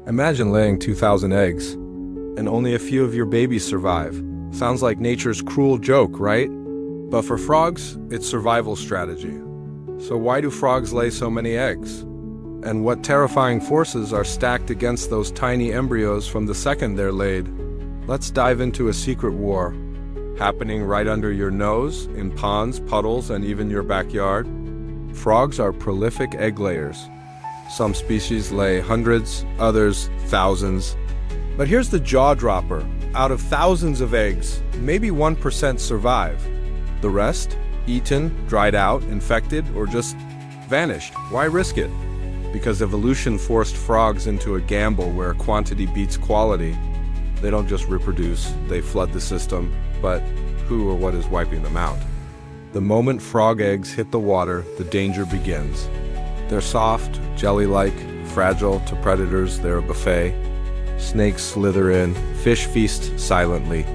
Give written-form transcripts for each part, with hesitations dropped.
Imagine laying 2,000 eggs, and only a few of your babies survive. Sounds like nature's cruel joke, right? But for frogs, it's survival strategy. So why do frogs lay so many eggs? And what terrifying forces are stacked against those tiny embryos from the second they're laid? Let's dive into a secret war, happening right under your nose, in ponds, puddles, and even your backyard. Frogs are prolific egg layers. Some species lay hundreds, others thousands. But here's the jaw-dropper. Out of thousands of eggs, maybe 1% survive. The rest, eaten, dried out, infected, or just vanished. Why risk it? Because evolution forced frogs into a gamble where quantity beats quality. They don't just reproduce, they flood the system, but who or what is wiping them out? The moment frog eggs hit the water, the danger begins. They're soft, jelly-like, fragile to predators, they're a buffet. Snakes slither in, fish feast silently.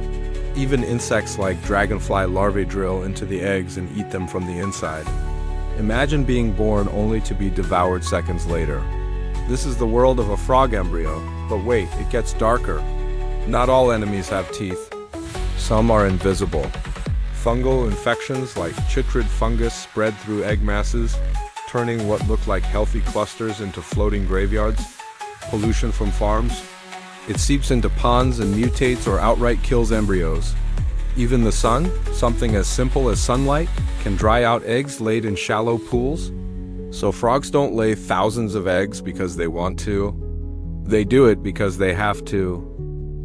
Even insects like dragonfly larvae drill into the eggs and eat them from the inside. Imagine being born only to be devoured seconds later. This is the world of a frog embryo, but wait, it gets darker. Not all enemies have teeth. Some are invisible. Fungal infections like chytrid fungus spread through egg masses, turning what look like healthy clusters into floating graveyards. Pollution from farms. It seeps into ponds and mutates or outright kills embryos. Even the sun, something as simple as sunlight, can dry out eggs laid in shallow pools. So frogs don't lay thousands of eggs because they want to. They do it because they have to.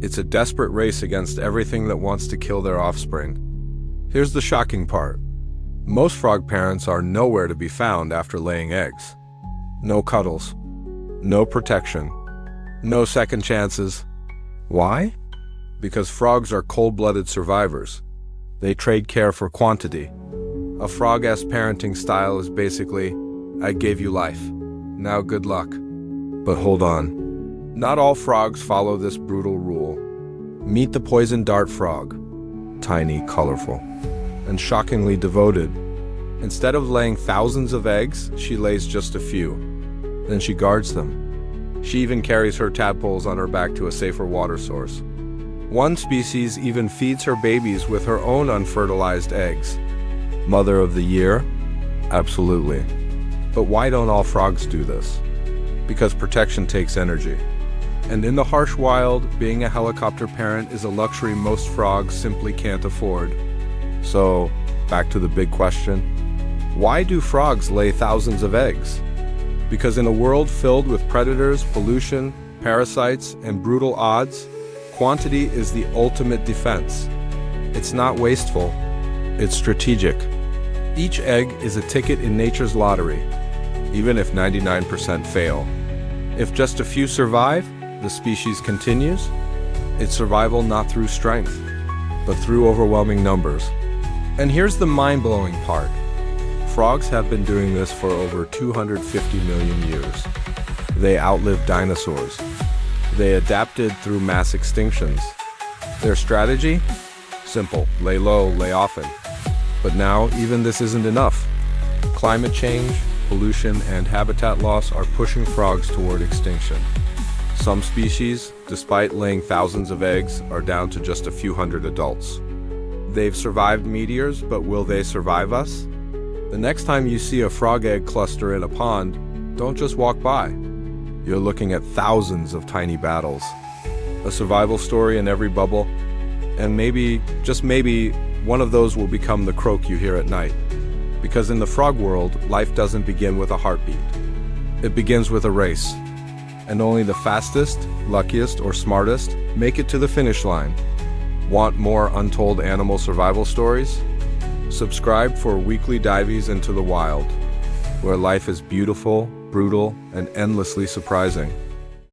It's a desperate race against everything that wants to kill their offspring. Here's the shocking part. Most frog parents are nowhere to be found after laying eggs. No cuddles. No protection. No second chances. Why? Because frogs are cold-blooded survivors. They trade care for quantity. A frog-esque parenting style is basically, I gave you life. Now good luck. But hold on. Not all frogs follow this brutal rule. Meet the poison dart frog. Tiny, colorful, and shockingly devoted. Instead of laying thousands of eggs, she lays just a few. Then she guards them. She even carries her tadpoles on her back to a safer water source. One species even feeds her babies with her own unfertilized eggs. Mother of the year? Absolutely. But why don't all frogs do this? Because protection takes energy. And in the harsh wild, being a helicopter parent is a luxury most frogs simply can't afford. So, back to the big question. Why do frogs lay thousands of eggs? Because in a world filled with predators, pollution, parasites, and brutal odds, quantity is the ultimate defense. It's not wasteful, it's strategic. Each egg is a ticket in nature's lottery, even if 99% fail. If just a few survive, the species continues. It's survival not through strength, but through overwhelming numbers. And here's the mind-blowing part. Frogs have been doing this for over 250 million years. They outlived dinosaurs. They adapted through mass extinctions. Their strategy? Simple, lay low, lay often. But now, even this isn't enough. Climate change, pollution, and habitat loss are pushing frogs toward extinction. Some species, despite laying thousands of eggs, are down to just a few hundred adults. They've survived meteors, but will they survive us? The next time you see a frog egg cluster in a pond, don't just walk by. You're looking at thousands of tiny battles. A survival story in every bubble, and maybe, just maybe, one of those will become the croak you hear at night. Because in the frog world, life doesn't begin with a heartbeat. It begins with a race. And only the fastest, luckiest, or smartest make it to the finish line. Want more untold animal survival stories? Subscribe for weekly dives into the wild, where life is beautiful, brutal, and endlessly surprising.